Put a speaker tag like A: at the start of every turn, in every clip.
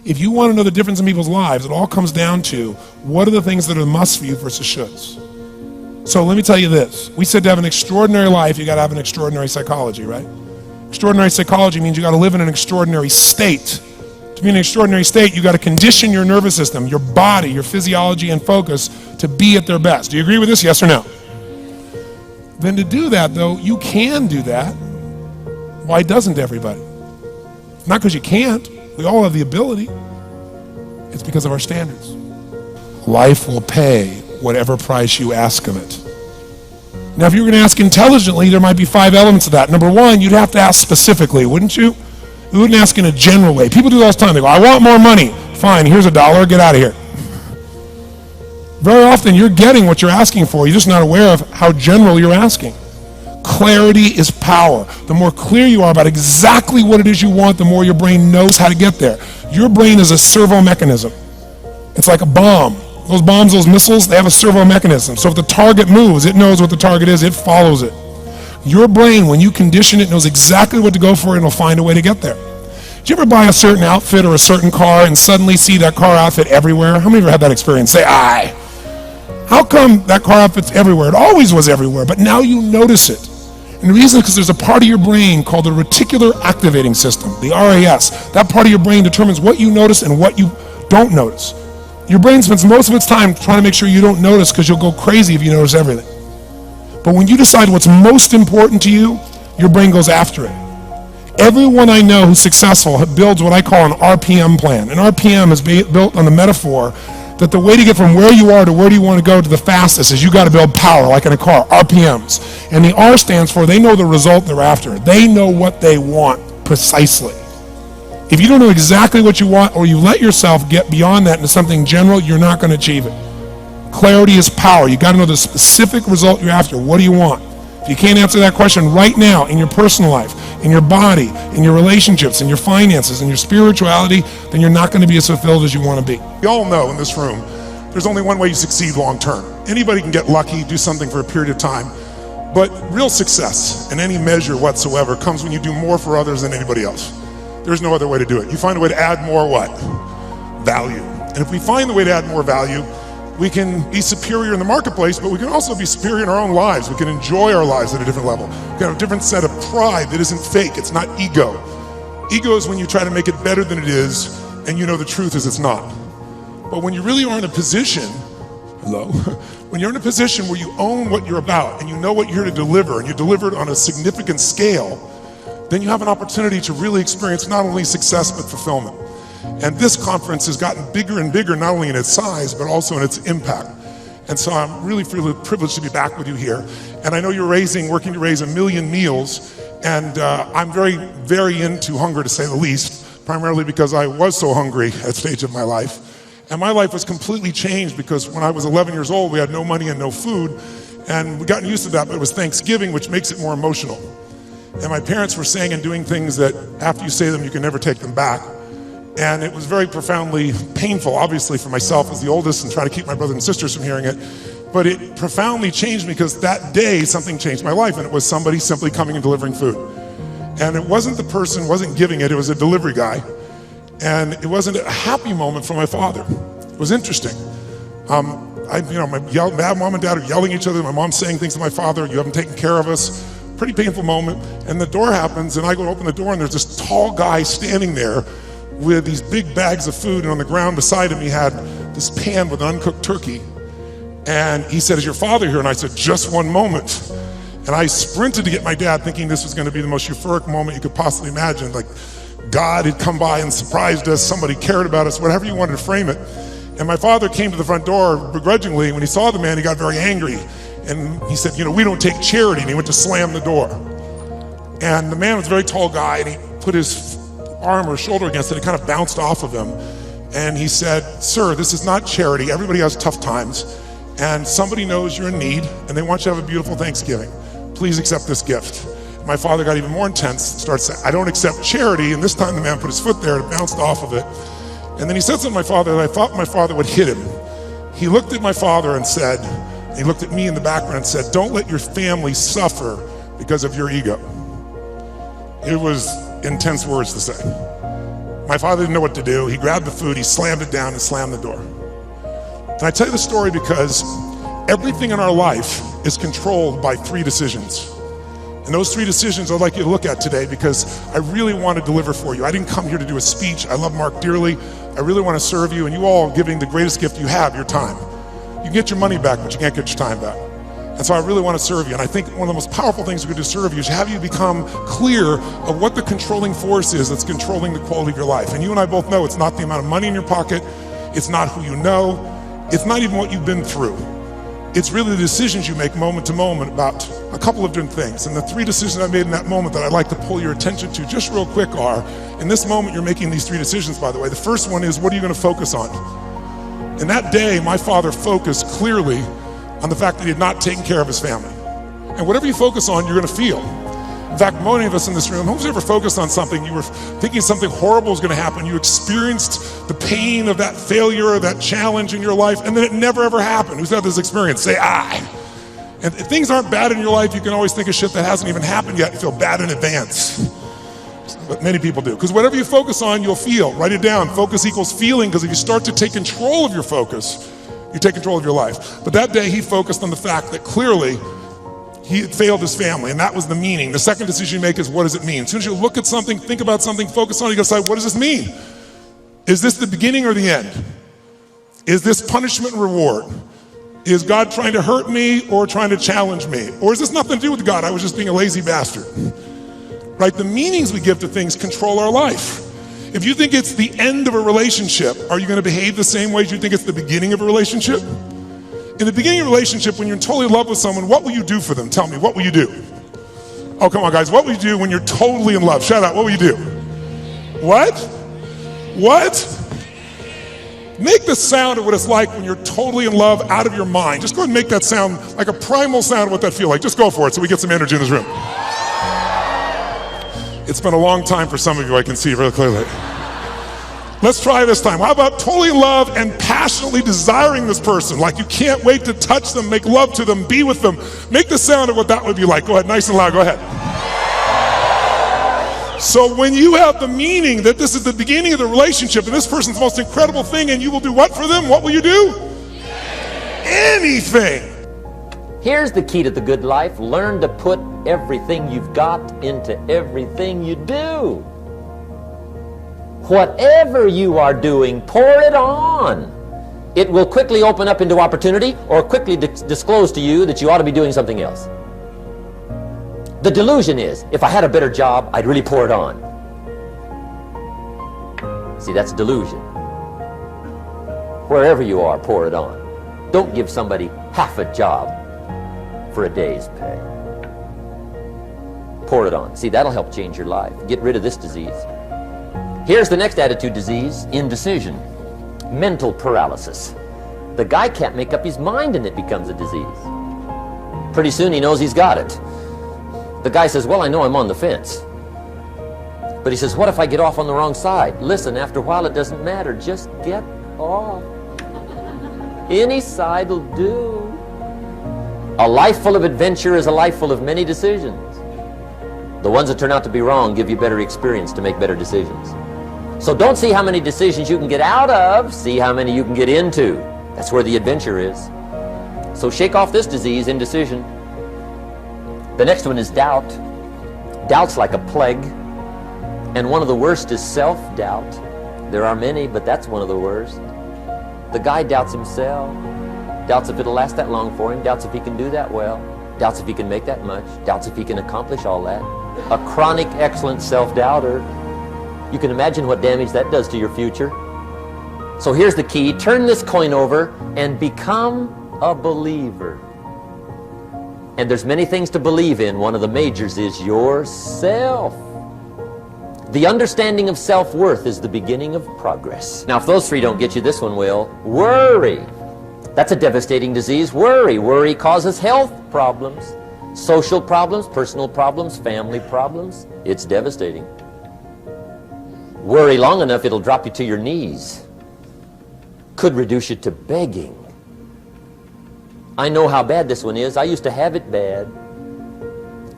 A: If you want to know the difference in people's lives, it all comes down to what are the things that are must for you versus shoulds. So let me tell you this. We said to have an extraordinary life, you got to have an extraordinary psychology, right? Extraordinary psychology means you got to live in an extraordinary state. To be in an extraordinary state, you got to condition your nervous system, your body, your physiology and focus to be at their best. Do you agree with this? Yes or no? Then to do that, though, you can do that. Why doesn't everybody? Not because you can't. We all have the ability. It's because of our standards. Life will pay whatever price you ask of it. Now, if you were going to ask intelligently, there might be 5 elements of that. Number 1, you'd have to ask specifically, wouldn't you? You wouldn't ask in a general way. People do that all the time. They go, I want more money. Fine, here's $1, get out of here. Very often you're getting what you're asking for. You're just not aware of how general you're asking. Clarity is power. The more clear you are about exactly what it is you want, the more your brain knows how to get there. Your brain is a servo mechanism. It's like a bomb. Those bombs, those missiles, they have a servo mechanism. So if the target moves, it knows what the target is, it follows it. Your brain, when you condition it, knows exactly what to go for and it'll find a way to get there. Did you ever buy a certain outfit or a certain car and suddenly see that car outfit everywhere? How many of you have had that experience? Say, aye. How come that car outfit's everywhere? It always was everywhere, but now you notice it. And the reason is because there's a part of your brain called the reticular activating system, the RAS. That part of your brain determines what you notice and what you don't notice. Your brain spends most of its time trying to make sure you don't notice because you'll go crazy if you notice everything. But when you decide what's most important to you, your brain goes after it. Everyone I know who's successful builds what I call an RPM plan. An RPM is built on the metaphor that the way to get from where you are to where do you want to go to the fastest is you got to build power, like in a car, RPMs. And the R stands for they know the result they're after. They know what they want precisely. If you don't know exactly what you want or you let yourself get beyond that into something general, you're not going to achieve it. Clarity is power. You got to know the specific result you're after. What do you want? If you can't answer that question right now in your personal life, in your body, in your relationships, in your finances, in your spirituality, then you're not going to be as fulfilled as you want to be.
B: We all know in this room, there's only one way you succeed long term. Anybody can get lucky, do something for a period of time, but real success in any measure whatsoever comes when you do more for others than anybody else. There's no other way to do it. You find a way to add more what? Value. And if we find the way to add more value, we can be superior in the marketplace, but we can also be superior in our own lives. We can enjoy our lives at a different level. We can have a different set of pride that isn't fake. It's not ego. Ego is when you try to make it better than it is, and you know the truth is it's not. But when you really are in a position, when you're in a position where you own what you're about, and you know what you're here to deliver, and you deliver it on a significant scale, then you have an opportunity to really experience not only success, but fulfillment. And this conference has gotten bigger and bigger, not only in its size, but also in its impact. And so I'm really privileged to be back with you here. And I know you're working to raise 1 million meals. And I'm very, very into hunger, to say the least, primarily because I was so hungry at a stage of my life. And my life was completely changed because when I was 11 years old, we had no money and no food. And we'd gotten used to that, but it was Thanksgiving, which makes it more emotional. And my parents were saying and doing things that after you say them, you can never take them back. And it was very profoundly painful, obviously, for myself as the oldest and trying to keep my brothers and sisters from hearing it. But it profoundly changed me because that day something changed my life, and it was somebody simply coming and delivering food. And it wasn't the person, wasn't giving it, it was a delivery guy. And it wasn't a happy moment for my father. It was interesting. My mom and dad are yelling at each other. My mom's saying things to my father, you haven't taken care of us. Pretty painful moment. And the door happens, and I go to open the door, and there's this tall guy standing there with these big bags of food, and on the ground beside him he had this pan with uncooked turkey. And he said, is your father here? And I said, just one moment. And I sprinted to get my dad, thinking this was going to be the most euphoric moment you could possibly imagine. Like God had come by and surprised us, somebody cared about us, whatever you wanted to frame it. And my father came to the front door begrudgingly. When he saw the man, he got very angry. And he said, we don't take charity. And he went to slam the door. And the man was a very tall guy, and he put his arm or shoulder against it. It kind of bounced off of him. And he said, sir, this is not charity. Everybody has tough times. And somebody knows you're in need, and they want you to have a beautiful Thanksgiving. Please accept this gift. My father got even more intense, started saying, I don't accept charity. And this time the man put his foot there and it bounced off of it. And then he said something to my father that I thought my father would hit him. He looked at my father and said, he looked at me in the background and said, don't let your family suffer because of your ego. It was intense words to say. My father didn't know what to do. He grabbed the food, he slammed it down and slammed the door. And I tell you the story because everything in our life is controlled by 3 decisions. And those 3 decisions I'd like you to look at today because I really want to deliver for you. I didn't come here to do a speech. I love Mark dearly. I really want to serve you, and you all are giving the greatest gift you have, your time. You can get your money back, but you can't get your time back. And so I really want to serve you. And I think one of the most powerful things we can do to serve you is have you become clear of what the controlling force is that's controlling the quality of your life. And you and I both know it's not the amount of money in your pocket. It's not who you know. It's not even what you've been through. It's really the decisions you make moment to moment about a couple of different things. And the 3 decisions I made in that moment that I'd like to pull your attention to just real quick are, in this moment you're making these 3 decisions, by the way. The first one is, what are you going to focus on? And that day, my father focused clearly on the fact that he had not taken care of his family. And whatever you focus on, you're going to feel. In fact, many of us in this room, who's ever focused on something, you were thinking something horrible was going to happen, you experienced the pain of that failure or that challenge in your life, and then it never ever happened. Who's had this experience? Say, I. And if things aren't bad in your life, you can always think of shit that hasn't even happened yet and feel bad in advance. But many people do. Because whatever you focus on, you'll feel. Write it down. Focus equals feeling, because if you start to take control of your focus, you take control of your life. But that day he focused on the fact that clearly he had failed his family, and that was the meaning. The second decision you make is, what does it mean? As soon as you look at something, think about something, focus on it, you gotta decide, what does this mean? Is this the beginning or the end? Is this punishment and reward? Is God trying to hurt me or trying to challenge me? Or is this nothing to do with God? I was just being a lazy bastard. Right? The meanings we give to things control our life. If you think it's the end of a relationship, are you going to behave the same way as you think it's the beginning of a relationship? In the beginning of a relationship, when you're totally in love with someone, what will you do for them? Tell me, what will you do? Oh, come on, guys. What will you do when you're totally in love? Shout out, what will you do? What? What? Make the sound of what it's like when you're totally in love out of your mind. Just go ahead and make that sound like a primal sound of what that feels like. Just go for it so we get some energy in this room. It's been a long time for some of you, I can see really clearly. Let's try this time. How about totally in love and passionately desiring this person? Like you can't wait to touch them, make love to them, be with them. Make the sound of what that would be like. Go ahead, nice and loud, go ahead. So when you have the meaning that this is the beginning of the relationship and this person's the most incredible thing, and you will do what for them? What will you do? Anything.
C: Here's the key to the good life. Learn to put everything you've got into everything you do. Whatever you are doing, pour it on. It will quickly open up into opportunity or quickly disclose to you that you ought to be doing something else. The delusion is, if I had a better job, I'd really pour it on. See, that's delusion. Wherever you are, pour it on. Don't give somebody half a job for a day's pay. Pour it on. See, that'll help change your life. Get rid of this disease. Here's the next attitude disease, indecision, mental paralysis. The guy can't make up his mind and it becomes a disease. Pretty soon he knows he's got it. The guy says, well, I know I'm on the fence. But he says, what if I get off on the wrong side? Listen, after a while it doesn't matter. Just get off. Any side will do. A life full of adventure is a life full of many decisions. The ones that turn out to be wrong give you better experience to make better decisions. So don't see how many decisions you can get out of, see how many you can get into. That's where the adventure is. So shake off this disease, indecision. The next one is doubt. Doubt's like a plague. And one of the worst is self-doubt. There are many, but that's one of the worst. The guy doubts himself. Doubts if it'll last that long for him. Doubts if he can do that well. Doubts if he can make that much. Doubts if he can accomplish all that. A chronic, excellent self-doubter. You can imagine what damage that does to your future. So here's the key. Turn this coin over and become a believer. And there's many things to believe in. One of the majors is yourself. The understanding of self-worth is the beginning of progress. Now, if those 3 don't get you, this one will. Worry. That's a devastating disease. Worry. Worry causes health problems, social problems, personal problems, family problems. It's devastating. Worry long enough, it'll drop you to your knees. Could reduce you to begging. I know how bad this one is. I used to have it bad.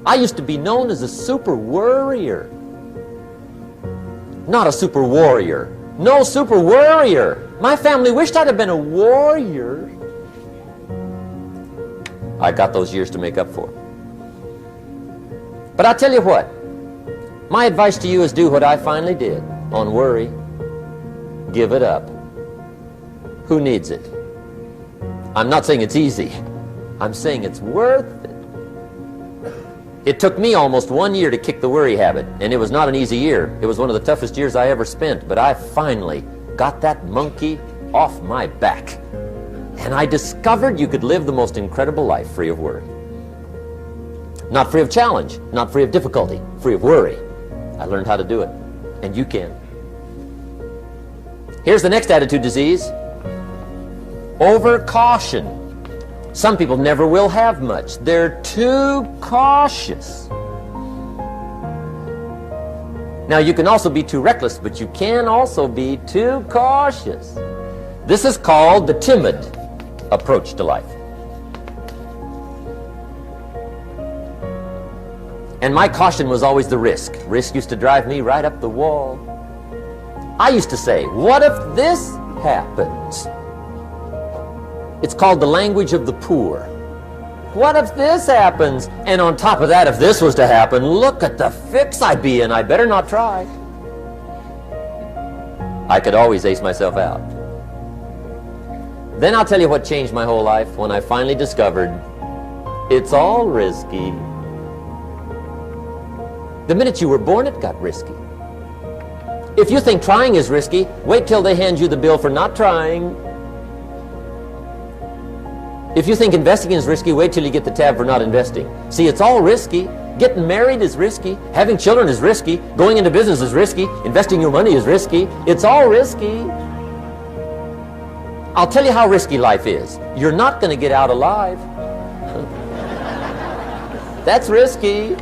C: I used to be known as a super worrier. not a super warrior. No super warrior. My family wished I'd have been a warrior. I got those years to make up for. But I'll tell you what, my advice to you is do what I finally did on worry. Give it up. Who needs it? I'm not saying it's easy. I'm saying it's worth it. It took me almost 1 year to kick the worry habit, and it was not an easy year. It was one of the toughest years I ever spent, but I finally got that monkey off my back. And I discovered you could live the most incredible life free of worry. Not free of challenge, not free of difficulty, free of worry. I learned how to do it, and you can. Here's the next attitude disease. Over-caution. Some people never will have much. They're too cautious. Now, you can also be too reckless, but you can also be too cautious. This is called the timid approach to life. And my caution was always the risk. Risk used to drive me right up the wall. I used to say, what if this happens? It's called the language of the poor. What if this happens? And on top of that, if this was to happen, look at the fix I'd be in. I better not try. I could always ace myself out. Then I'll tell you what changed my whole life when I finally discovered it's all risky. The minute you were born, it got risky. If you think trying is risky, wait till they hand you the bill for not trying. If you think investing is risky, wait till you get the tab for not investing. See, it's all risky. Getting married is risky. Having children is risky. Going into business is risky. Investing your money is risky. It's all risky. I'll tell you how risky life is. You're not going to get out alive. That's risky.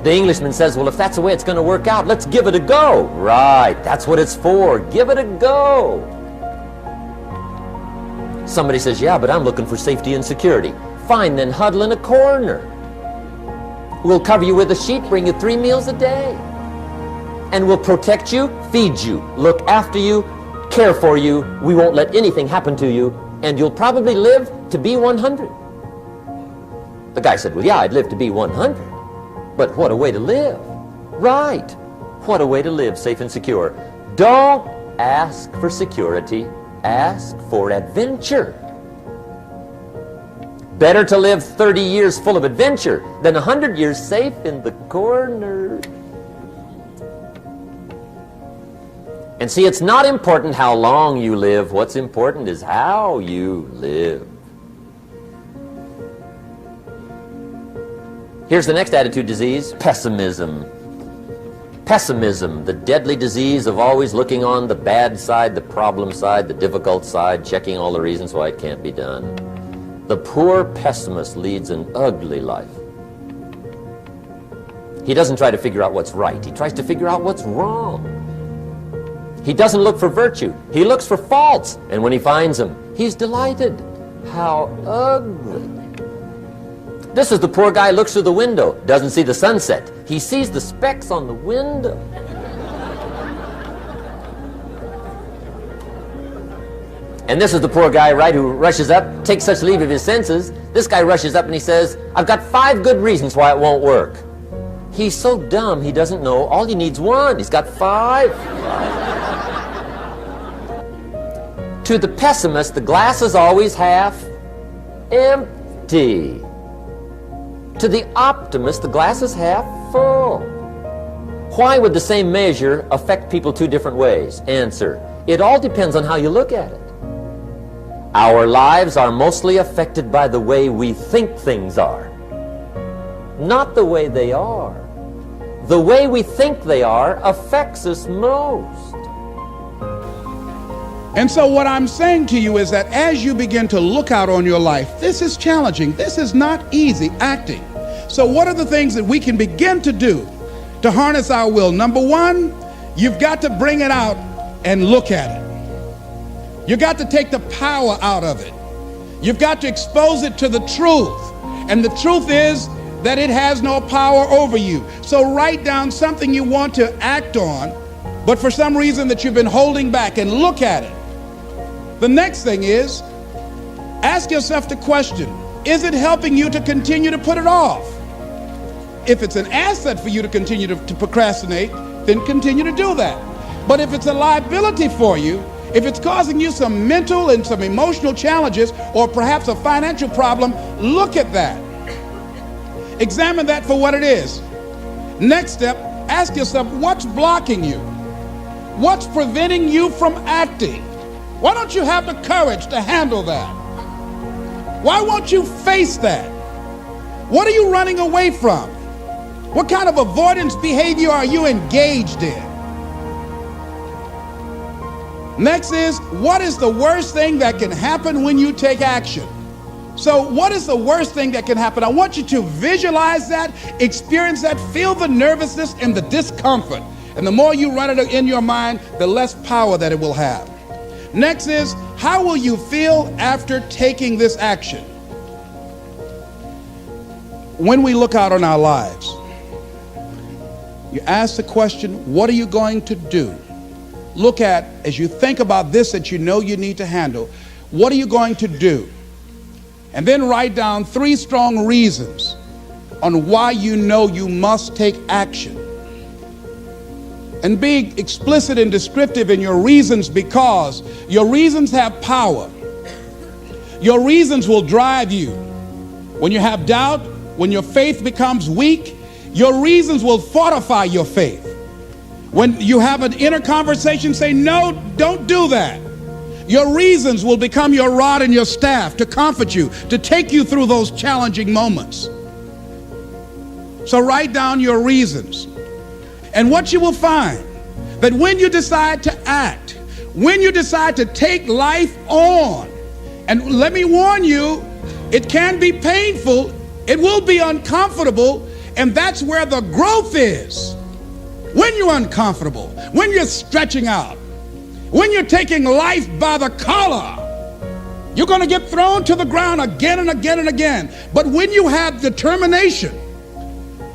C: The Englishman says, well, if that's the way it's going to work out, let's give it a go. Right, that's what it's for. Give it a go. Somebody says, yeah, but I'm looking for safety and security. Fine, then huddle in a corner. We'll cover you with a sheet, bring you 3 meals a day. And we'll protect you, feed you, look after you, care for you. We won't let anything happen to you. And you'll probably live to be 100. The guy said, well, yeah, I'd live to be 100. But what a way to live. Right. What a way to live safe and secure. Don't ask for security. Ask for adventure. Better to live 30 years full of adventure than 100 years safe in the corner. And see, it's not important how long you live. What's important is how you live. Here's the next attitude disease, pessimism. Pessimism, the deadly disease of always looking on the bad side, the problem side, the difficult side, checking all the reasons why it can't be done. The poor pessimist leads an ugly life. He doesn't try to figure out what's right. He tries to figure out what's wrong. He doesn't look for virtue. He looks for faults. And when he finds them, he's delighted. How ugly. This is the poor guy who looks through the window, doesn't see the sunset. He sees the specks on the window. And this is the poor guy, right, who rushes up, takes such leave of his senses. This guy rushes up and he says, I've got 5 good reasons why it won't work. He's so dumb he doesn't know all he needs 1. He's got 5. To the pessimist, the glass is always half empty. To the optimist, the glass is half full. Why would the same measure affect people 2 different ways? Answer, it all depends on how you look at it. Our lives are mostly affected by the way we think things are, not the way they are. The way we think they are affects us most.
D: And so what I'm saying to you is that as you begin to look out on your life, this is challenging. This is not easy acting. So what are the things that we can begin to do to harness our will? Number 1, you've got to bring it out and look at it. You got to take the power out of it. You've got to expose it to the truth. And the truth is that it has no power over you. So write down something you want to act on, but for some reason that you've been holding back, and look at it. The next thing is, ask yourself the question, is it helping you to continue to put it off? If it's an asset for you to continue to procrastinate, then continue to do that. But if it's a liability for you, if it's causing you some mental and some emotional challenges, or perhaps a financial problem, look at that. Examine that for what it is. Next step, ask yourself, what's blocking you? What's preventing you from acting? Why don't you have the courage to handle that? Why won't you face that? What are you running away from? What kind of avoidance behavior are you engaged in? Next is, what is the worst thing that can happen when you take action? So what is the worst thing that can happen? I want you to visualize that, experience that, feel the nervousness and the discomfort. And the more you run it in your mind, the less power that it will have. Next is, how will you feel after taking this action? When we look out on our lives, you ask the question, what are you going to do? Look at, as you think about this that you know you need to handle, what are you going to do? And then write down 3 strong reasons on why you know you must take action. And be explicit and descriptive in your reasons, because your reasons have power. Your reasons will drive you. When you have doubt, when your faith becomes weak, your reasons will fortify your faith. When you have an inner conversation, say, no, don't do that. Your reasons will become your rod and your staff to comfort you, to take you through those challenging moments. So write down your reasons. And what you will find, that when you decide to act, when you decide to take life on, and let me warn you, it can be painful, it will be uncomfortable, and that's where the growth is. When you're uncomfortable, when you're stretching out, when you're taking life by the collar, you're going to get thrown to the ground again and again and again. But when you have determination,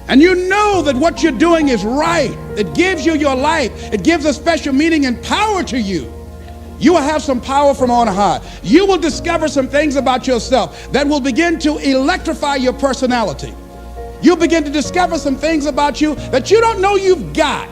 D: and you know that what you're doing is right, it gives you your life, it gives a special meaning and power to you, you will have some power from on high. You will discover some things about yourself that will begin to electrify your personality. You'll begin to discover some things about you that you don't know you've got.